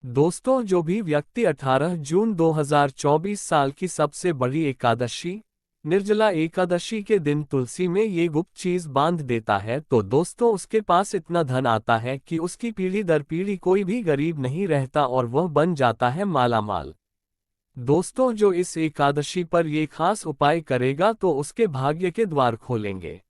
दोस्तों, जो भी व्यक्ति 18 जून 2024 साल की सबसे बड़ी एकादशी निर्जला एकादशी के दिन तुलसी में ये गुप्त चीज बांध देता है, तो दोस्तों उसके पास इतना धन आता है कि उसकी पीढ़ी दर पीढ़ी कोई भी गरीब नहीं रहता और वह बन जाता है मालामाल। दोस्तों, जो इस एकादशी पर ये खास उपाय करेगा तो उसके भाग्य के द्वार खोलेंगे,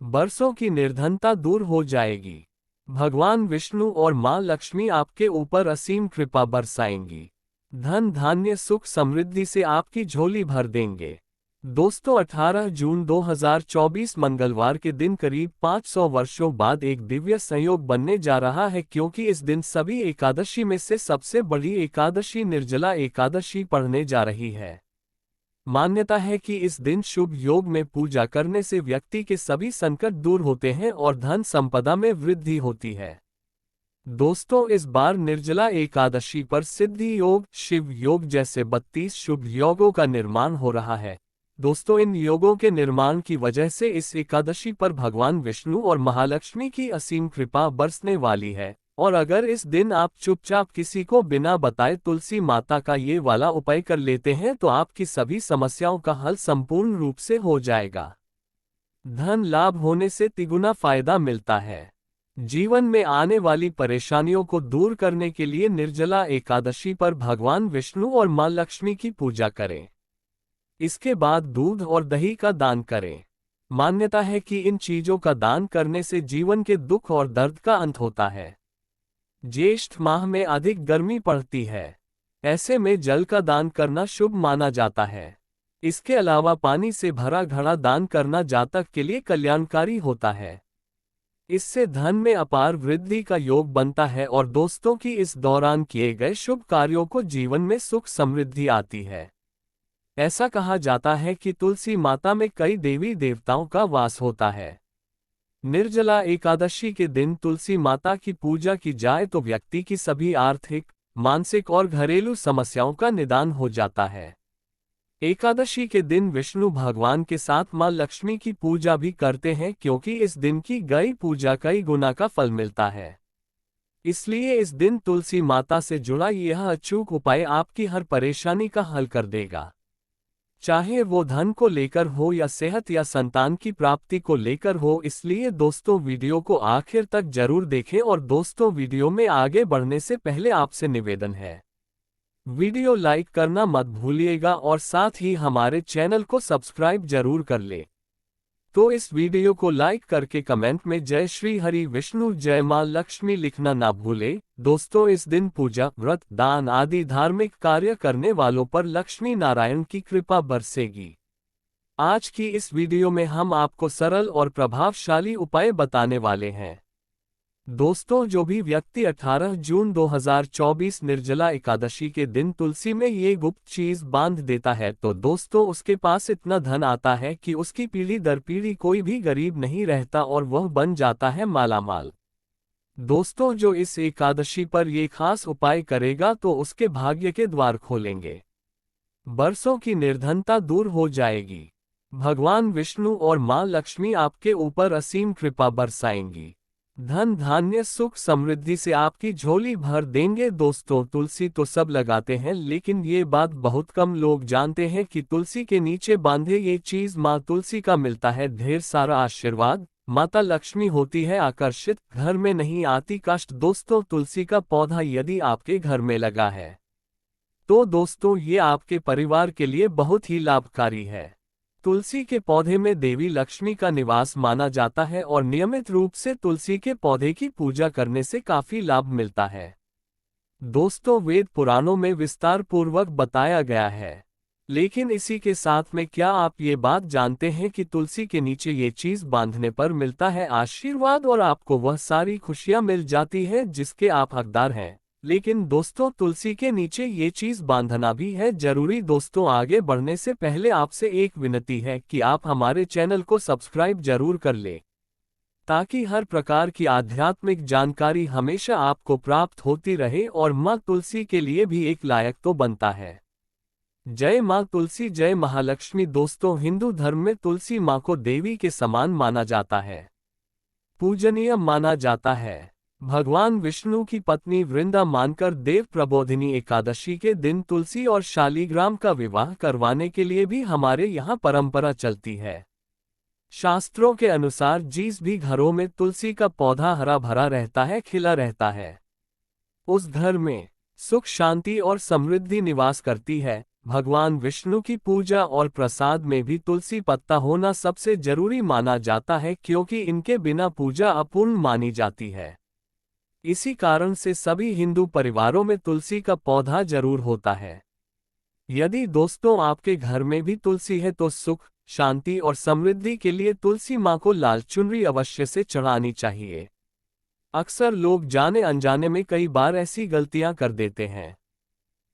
बरसों की निर्धनता दूर हो जाएगी, भगवान विष्णु और मां लक्ष्मी आपके ऊपर असीम कृपा बरसाएंगी, धन धान्य सुख समृद्धि से आपकी झोली भर देंगे। दोस्तों, 18 जून 2024 मंगलवार के दिन करीब 500 वर्षों बाद एक दिव्य संयोग बनने जा रहा है, क्योंकि इस दिन सभी एकादशी में से सबसे बड़ी एकादशी निर्जला एकादशी पड़ने जा रही है। मान्यता है कि इस दिन शुभ योग में पूजा करने से व्यक्ति के सभी संकट दूर होते हैं और धन संपदा में वृद्धि होती है। दोस्तों, इस बार निर्जला एकादशी पर सिद्धि योग, शिव योग जैसे 32 शुभ योगों का निर्माण हो रहा है। दोस्तों, इन योगों के निर्माण की वजह से इस एकादशी पर भगवान विष्णु और महालक्ष्मी की असीम कृपा बरसने वाली है। और अगर इस दिन आप चुपचाप किसी को बिना बताए तुलसी माता का ये वाला उपाय कर लेते हैं तो आपकी सभी समस्याओं का हल संपूर्ण रूप से हो जाएगा। धन लाभ होने से तिगुना फायदा मिलता है। जीवन में आने वाली परेशानियों को दूर करने के लिए निर्जला एकादशी पर भगवान विष्णु और मां लक्ष्मी की पूजा करें। इसके बाद दूध और दही का दान करें। मान्यता है कि इन चीजों का दान करने से जीवन के दुख और दर्द का अंत होता है। ज्येष्ठ माह में अधिक गर्मी पड़ती है, ऐसे में जल का दान करना शुभ माना जाता है। इसके अलावा पानी से भरा घड़ा दान करना जातक के लिए कल्याणकारी होता है। इससे धन में अपार वृद्धि का योग बनता है और दोस्तों की इस दौरान किए गए शुभ कार्यों को जीवन में सुख समृद्धि आती है। ऐसा कहा जाता है कि तुलसी माता में कई देवी देवताओं का वास होता है। निर्जला एकादशी के दिन तुलसी माता की पूजा की जाए तो व्यक्ति की सभी आर्थिक, मानसिक और घरेलू समस्याओं का निदान हो जाता है। एकादशी के दिन विष्णु भगवान के साथ मां लक्ष्मी की पूजा भी करते हैं, क्योंकि इस दिन की गई पूजा कई गुना का फल मिलता है। इसलिए इस दिन तुलसी माता से जुड़ा यह अचूक उपाय आपकी हर परेशानी का हल कर देगा, चाहे वो धन को लेकर हो या सेहत या संतान की प्राप्ति को लेकर हो। इसलिए दोस्तों, वीडियो को आखिर तक जरूर देखें। और दोस्तों, वीडियो में आगे बढ़ने से पहले आपसे निवेदन है, वीडियो लाइक करना मत भूलिएगा और साथ ही हमारे चैनल को सब्सक्राइब जरूर कर ले। तो इस वीडियो को लाइक करके कमेंट में जय श्री हरि विष्णु जय मां लक्ष्मी लिखना ना भूले। दोस्तों, इस दिन पूजा, व्रत, दान आदि धार्मिक कार्य करने वालों पर लक्ष्मी नारायण की कृपा बरसेगी। आज की इस वीडियो में हम आपको सरल और प्रभावशाली उपाय बताने वाले हैं। दोस्तों, जो भी व्यक्ति 18 जून 2024 निर्जला एकादशी के दिन तुलसी में ये गुप्त चीज बांध देता है तो दोस्तों उसके पास इतना धन आता है कि उसकी पीढ़ी दर पीढ़ी कोई भी गरीब नहीं रहता और वह बन जाता है मालामाल। दोस्तों, जो इस एकादशी पर ये खास उपाय करेगा तो उसके भाग्य के द्वार खोलेंगे, बरसों की निर्धनता दूर हो जाएगी, भगवान विष्णु और मां लक्ष्मी आपके ऊपर असीम कृपा बरसाएंगी, धन धान्य सुख समृद्धि से आपकी झोली भर देंगे। दोस्तों, तुलसी तो सब लगाते हैं, लेकिन ये बात बहुत कम लोग जानते हैं कि तुलसी के नीचे बांधे ये चीज माँ तुलसी का मिलता है ढेर सारा आशीर्वाद। माता लक्ष्मी होती है आकर्षित, घर में नहीं आती कष्ट। दोस्तों, तुलसी का पौधा यदि आपके घर में लगा है तो दोस्तों ये आपके परिवार के लिए बहुत ही लाभकारी है। तुलसी के पौधे में देवी लक्ष्मी का निवास माना जाता है और नियमित रूप से तुलसी के पौधे की पूजा करने से काफी लाभ मिलता है। दोस्तों, वेद पुराणों में विस्तार पूर्वक बताया गया है, लेकिन इसी के साथ में क्या आप ये बात जानते हैं कि तुलसी के नीचे ये चीज बांधने पर मिलता है आशीर्वाद और आपको वह सारी खुशियां मिल जाती है जिसके आप हकदार हैं। लेकिन दोस्तों, तुलसी के नीचे ये चीज बांधना भी है जरूरी। दोस्तों, आगे बढ़ने से पहले आपसे एक विनती है कि आप हमारे चैनल को सब्सक्राइब जरूर कर ले, ताकि हर प्रकार की आध्यात्मिक जानकारी हमेशा आपको प्राप्त होती रहे और मां तुलसी के लिए भी एक लायक तो बनता है। जय मां तुलसी, जय महालक्ष्मी। दोस्तों, हिंदू धर्म में तुलसी मां को देवी के समान माना जाता है, पूजनीय माना जाता है। भगवान विष्णु की पत्नी वृंदा मानकर देव प्रबोधिनी एकादशी के दिन तुलसी और शालीग्राम का विवाह करवाने के लिए भी हमारे यहाँ परंपरा चलती है। शास्त्रों के अनुसार जिस भी घरों में तुलसी का पौधा हरा भरा रहता है, खिला रहता है, उस घर में सुख शांति और समृद्धि निवास करती है। भगवान विष्णु की पूजा और प्रसाद में भी तुलसी पत्ता होना सबसे जरूरी माना जाता है, क्योंकि इनके बिना पूजा अपूर्ण मानी जाती है। इसी कारण से सभी हिंदू परिवारों में तुलसी का पौधा जरूर होता है। यदि दोस्तों आपके घर में भी तुलसी है तो सुख शांति और समृद्धि के लिए तुलसी माँ को लाल चुनरी अवश्य से चढ़ानी चाहिए। अक्सर लोग जाने अनजाने में कई बार ऐसी गलतियां कर देते हैं।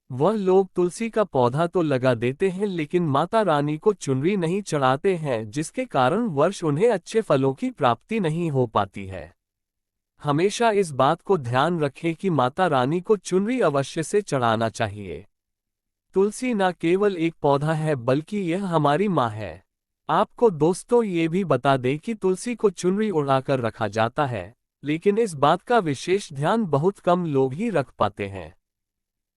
वह लोग तुलसी का पौधा तो लगा देते हैं लेकिन माता रानी को चुनरी नहीं चढ़ाते हैं, जिसके कारण वर्ष उन्हें अच्छे फलों की प्राप्ति नहीं हो पाती है। हमेशा इस बात को ध्यान रखें कि माता रानी को चुनरी अवश्य से चढ़ाना चाहिए। तुलसी न केवल एक पौधा है बल्कि यह हमारी माँ है। आपको दोस्तों ये भी बता दें कि तुलसी को चुनरी उड़ाकर रखा जाता है, लेकिन इस बात का विशेष ध्यान बहुत कम लोग ही रख पाते हैं।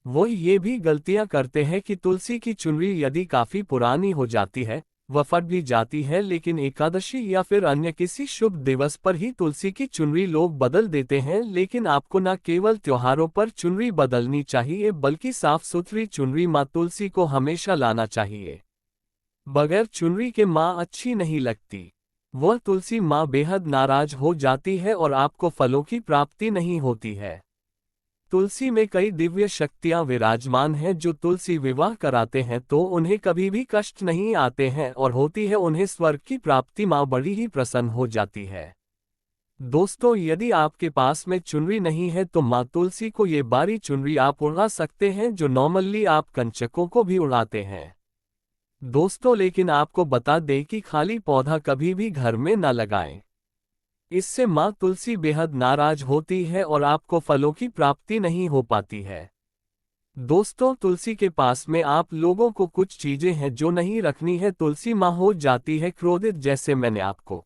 वो ये भी गलतियां करते हैं कि तुलसी की चुनरी यदि काफी पुरानी हो जाती है, वह फट भी जाती है, लेकिन एकादशी या फिर अन्य किसी शुभ दिवस पर ही तुलसी की चुनरी लोग बदल देते हैं। लेकिन आपको न केवल त्योहारों पर चुनरी बदलनी चाहिए बल्कि साफ सुथरी चुनरी माँ तुलसी को हमेशा लाना चाहिए। बगैर चुनरी के माँ अच्छी नहीं लगती। वह तुलसी माँ बेहद नाराज हो जाती है और आपको फलों की प्राप्ति नहीं होती है। तुलसी में कई दिव्य शक्तियां विराजमान हैं जो तुलसी विवाह कराते हैं तो उन्हें कभी भी कष्ट नहीं आते हैं और होती है उन्हें स्वर्ग की प्राप्ति। माँ बड़ी ही प्रसन्न हो जाती है। दोस्तों, यदि आपके पास में चुनरी नहीं है तो माँ तुलसी को ये बारी चुनरी आप उड़ा सकते हैं, जो नॉर्मली आप कंचकों को भी उड़ाते हैं। दोस्तों, लेकिन आपको बता दें कि खाली पौधा कभी भी घर में न लगाएं। इससे माँ तुलसी बेहद नाराज होती है और आपको फलों की प्राप्ति नहीं हो पाती है। दोस्तों, तुलसी के पास में आप लोगों को कुछ चीजें हैं जो नहीं रखनी है। तुलसी माँ हो जाती है क्रोधित, जैसे मैंने आपको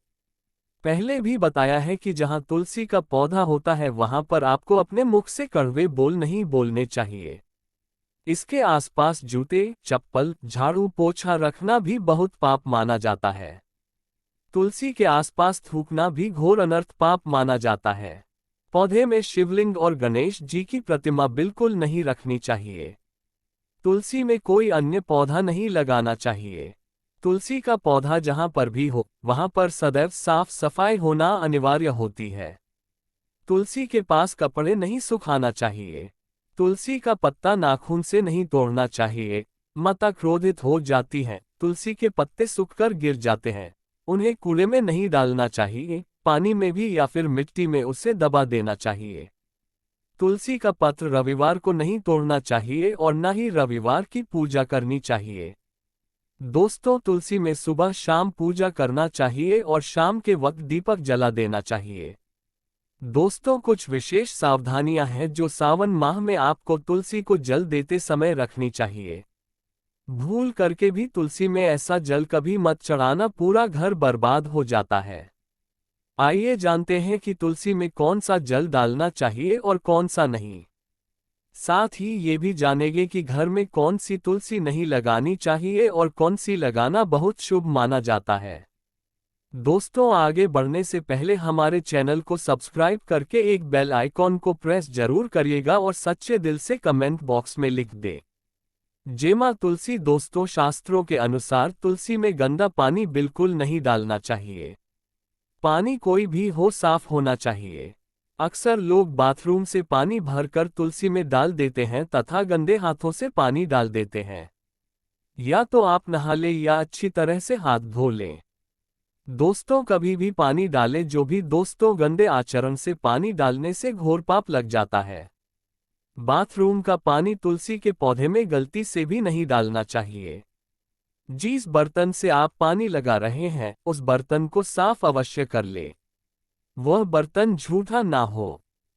पहले भी बताया है कि जहाँ तुलसी का पौधा होता है वहां पर आपको अपने मुख से कड़वे बोल नहीं बोलने चाहिए। इसके आसपास जूते, चप्पल, झाड़ू पोछा रखना भी बहुत पाप माना जाता है। तुलसी के आसपास थूकना भी घोर अनर्थ पाप माना जाता है। पौधे में शिवलिंग और गणेश जी की प्रतिमा बिल्कुल नहीं रखनी चाहिए। तुलसी में कोई अन्य पौधा नहीं लगाना चाहिए। तुलसी का पौधा जहां पर भी हो वहां पर सदैव साफ सफाई होना अनिवार्य होती है। तुलसी के पास कपड़े नहीं सुखाना चाहिए। तुलसी का पत्ता नाखून से नहीं तोड़ना चाहिए। माता क्रोधित हो जाती है। तुलसी के पत्ते सूखकर गिर जाते हैं, उन्हें कूड़े में नहीं डालना चाहिए, पानी में भी या फिर मिट्टी में उसे दबा देना चाहिए। तुलसी का पत्र रविवार को नहीं तोड़ना चाहिए और न ही रविवार की पूजा करनी चाहिए। दोस्तों, तुलसी में सुबह शाम पूजा करना चाहिए और शाम के वक्त दीपक जला देना चाहिए। दोस्तों, कुछ विशेष सावधानियां हैं जो सावन माह में आपको तुलसी को जल देते समय रखनी चाहिए। भूल करके भी तुलसी में ऐसा जल कभी मत चढ़ाना, पूरा घर बर्बाद हो जाता है। आइए जानते हैं कि तुलसी में कौन सा जल डालना चाहिए और कौन सा नहीं। साथ ही ये भी जानेंगे कि घर में कौन सी तुलसी नहीं लगानी चाहिए और कौन सी लगाना बहुत शुभ माना जाता है। दोस्तों, आगे बढ़ने से पहले हमारे चैनल को सब्सक्राइब करके एक बेल आइकॉन को प्रेस जरूर करिएगा और सच्चे दिल से कमेंट बॉक्स में लिख दे जय मां तुलसी। दोस्तों, शास्त्रों के अनुसार तुलसी में गंदा पानी बिल्कुल नहीं डालना चाहिए। पानी कोई भी हो साफ होना चाहिए। अक्सर लोग बाथरूम से पानी भरकर तुलसी में डाल देते हैं तथा गंदे हाथों से पानी डाल देते हैं। या तो आप नहा लें या अच्छी तरह से हाथ धो लें। दोस्तों, कभी भी पानी डालें जो भी दोस्तों गंदे आचरण से पानी डालने से घोर पाप लग जाता है। बाथरूम का पानी तुलसी के पौधे में गलती से भी नहीं डालना चाहिए। जिस बर्तन से आप पानी लगा रहे हैं उस बर्तन को साफ अवश्य कर ले। वह बर्तन झूठा ना हो।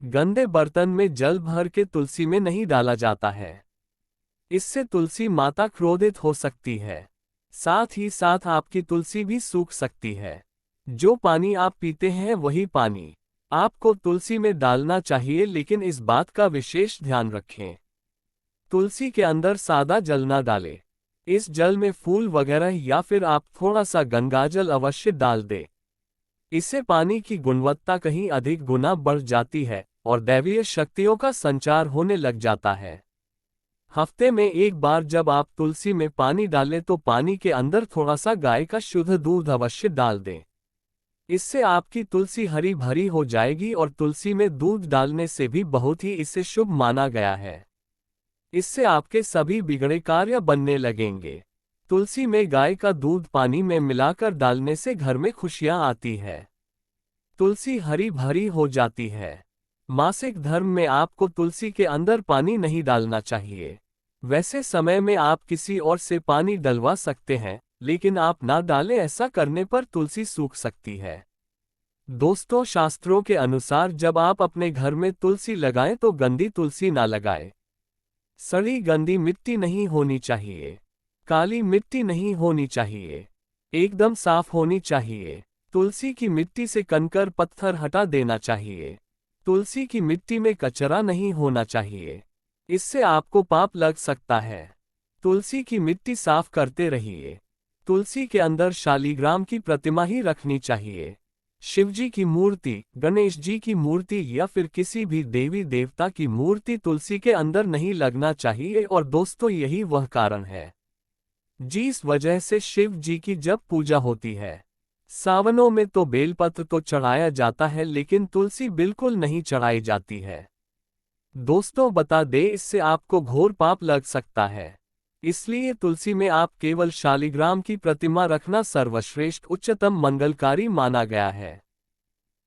गंदे बर्तन में जल भर के तुलसी में नहीं डाला जाता है। इससे तुलसी माता क्रोधित हो सकती है। साथ ही साथ आपकी तुलसी भी सूख सकती है। जो पानी आप पीते हैं वही पानी आपको तुलसी में डालना चाहिए, लेकिन इस बात का विशेष ध्यान रखें। तुलसी के अंदर सादा जल ना डालें। इस जल में फूल वगैरह या फिर आप थोड़ा सा गंगाजल अवश्य डाल दें। इससे पानी की गुणवत्ता कहीं अधिक गुना बढ़ जाती है और दैवीय शक्तियों का संचार होने लग जाता है। हफ्ते में एक बार जब आप तुलसी में पानी डालें तो पानी के अंदर थोड़ा सा गाय का शुद्ध दूध अवश्य डाल दें। इससे आपकी तुलसी हरी भरी हो जाएगी और तुलसी में दूध डालने से भी बहुत ही इसे शुभ माना गया है। इससे आपके सभी बिगड़े कार्य बनने लगेंगे। तुलसी में गाय का दूध पानी में मिलाकर डालने से घर में खुशियां आती है। तुलसी हरी भरी हो जाती है। मासिक धर्म में आपको तुलसी के अंदर पानी नहीं डालना चाहिए। वैसे समय में आप किसी और से पानी डलवा सकते हैं, लेकिन आप ना डालें, ऐसा करने पर तुलसी सूख सकती है। दोस्तों, शास्त्रों के अनुसार जब आप अपने घर में तुलसी लगाएं तो गंदी तुलसी ना लगाएं। सड़ी गंदी मिट्टी नहीं होनी चाहिए। काली मिट्टी नहीं होनी चाहिए। एकदम साफ होनी चाहिए। तुलसी की मिट्टी से कंकर पत्थर हटा देना चाहिए। तुलसी की मिट्टी में कचरा नहीं होना चाहिए। इससे आपको पाप लग सकता है। तुलसी की मिट्टी साफ करते रहिए। तुलसी के अंदर शालीग्राम की प्रतिमा ही रखनी चाहिए। शिवजी की मूर्ति, गणेश जी की मूर्ति या फिर किसी भी देवी देवता की मूर्ति तुलसी के अंदर नहीं लगना चाहिए। और दोस्तों, यही वह कारण है जिस वजह से शिव जी की जब पूजा होती है सावनों में तो बेलपत्र तो चढ़ाया जाता है, लेकिन तुलसी बिल्कुल नहीं चढ़ाई जाती है। दोस्तों, बता दे, इससे आपको घोर पाप लग सकता है। इसलिए तुलसी में आप केवल शालीग्राम की प्रतिमा रखना सर्वश्रेष्ठ उच्चतम मंगलकारी माना गया है।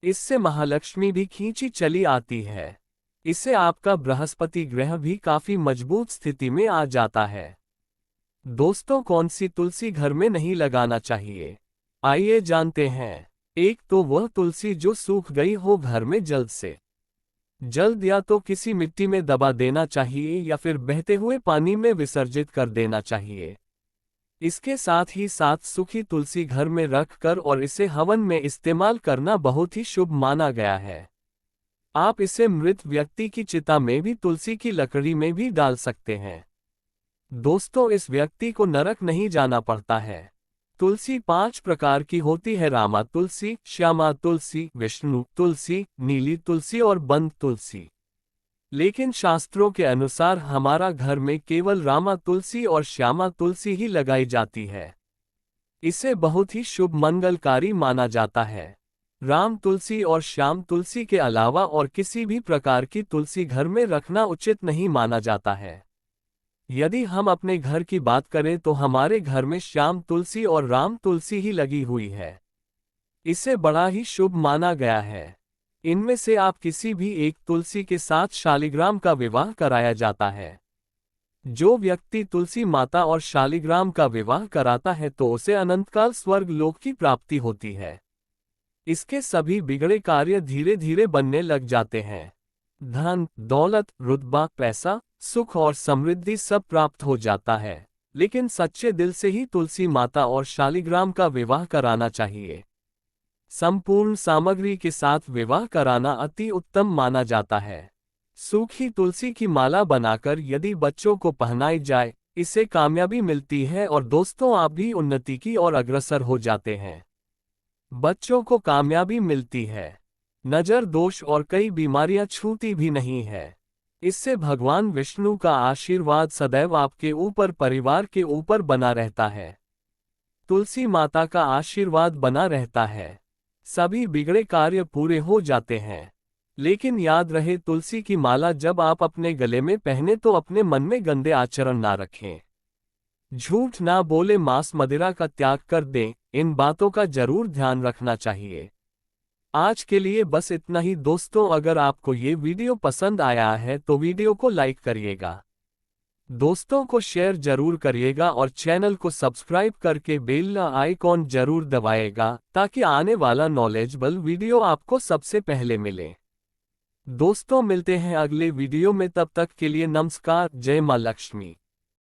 इससे महालक्ष्मी भी खींची चली आती है। इससे आपका बृहस्पति ग्रह भी काफी मजबूत स्थिति में आ जाता है। दोस्तों, कौन सी तुलसी घर में नहीं लगाना चाहिए, आइए जानते हैं। एक तो वह तुलसी जो सूख गई हो घर में जल्द से जल्द या तो किसी मिट्टी में दबा देना चाहिए या फिर बहते हुए पानी में विसर्जित कर देना चाहिए। इसके साथ ही साथ सूखी तुलसी घर में रखकर और इसे हवन में इस्तेमाल करना बहुत ही शुभ माना गया है। आप इसे मृत व्यक्ति की चिता में भी तुलसी की लकड़ी में भी डाल सकते हैं। दोस्तों, इस व्यक्ति को नरक नहीं जाना पड़ता है। तुलसी 5 प्रकार की होती है: रामा तुलसी, श्यामा तुलसी, विष्णु तुलसी, नीली तुलसी और बंद तुलसी। लेकिन शास्त्रों के अनुसार हमारा घर में केवल रामा तुलसी और श्यामा तुलसी ही लगाई जाती है। इसे बहुत ही शुभ मंगलकारी माना जाता है। राम तुलसी और श्याम तुलसी के अलावा और किसी भी प्रकार की तुलसी घर में रखना उचित नहीं माना जाता है। यदि हम अपने घर की बात करें तो हमारे घर में श्याम तुलसी और राम तुलसी ही लगी हुई है। इसे बड़ा ही शुभ माना गया है। इनमें से आप किसी भी एक तुलसी के साथ शालीग्राम का विवाह कराया जाता है। जो व्यक्ति तुलसी माता और शालीग्राम का विवाह कराता है तो उसे अनंतकाल स्वर्ग लोक की प्राप्ति होती है। इसके सभी बिगड़े कार्य धीरे धीरे बनने लग जाते हैं। धन, दौलत, रुतबा, पैसा, सुख और समृद्धि सब प्राप्त हो जाता है। लेकिन सच्चे दिल से ही तुलसी माता और शालीग्राम का विवाह कराना चाहिए। संपूर्ण सामग्री के साथ विवाह कराना अति उत्तम माना जाता है। सूखी तुलसी की माला बनाकर यदि बच्चों को पहनाई जाए, इससे कामयाबी मिलती है और दोस्तों, आप भी उन्नति की ओर अग्रसर हो जाते हैं। बच्चों को कामयाबी मिलती है। नजर दोष और कई बीमारियां छूती भी नहीं है। इससे भगवान विष्णु का आशीर्वाद सदैव आपके ऊपर, परिवार के ऊपर बना रहता है। तुलसी माता का आशीर्वाद बना रहता है। सभी बिगड़े कार्य पूरे हो जाते हैं। लेकिन याद रहे, तुलसी की माला जब आप अपने गले में पहने तो अपने मन में गंदे आचरण ना रखें। झूठ ना बोले, मांस मदिरा का त्याग कर दें। इन बातों का जरूर ध्यान रखना चाहिए। आज के लिए बस इतना ही दोस्तों। अगर आपको ये वीडियो पसंद आया है तो वीडियो को लाइक करिएगा, दोस्तों को शेयर जरूर करिएगा और चैनल को सब्सक्राइब करके बेल आइकॉन जरूर दबाएगा ताकि आने वाला नॉलेजेबल वीडियो आपको सबसे पहले मिले। दोस्तों, मिलते हैं अगले वीडियो में, तब तक के लिए नमस्कार। जय मां लक्ष्मी।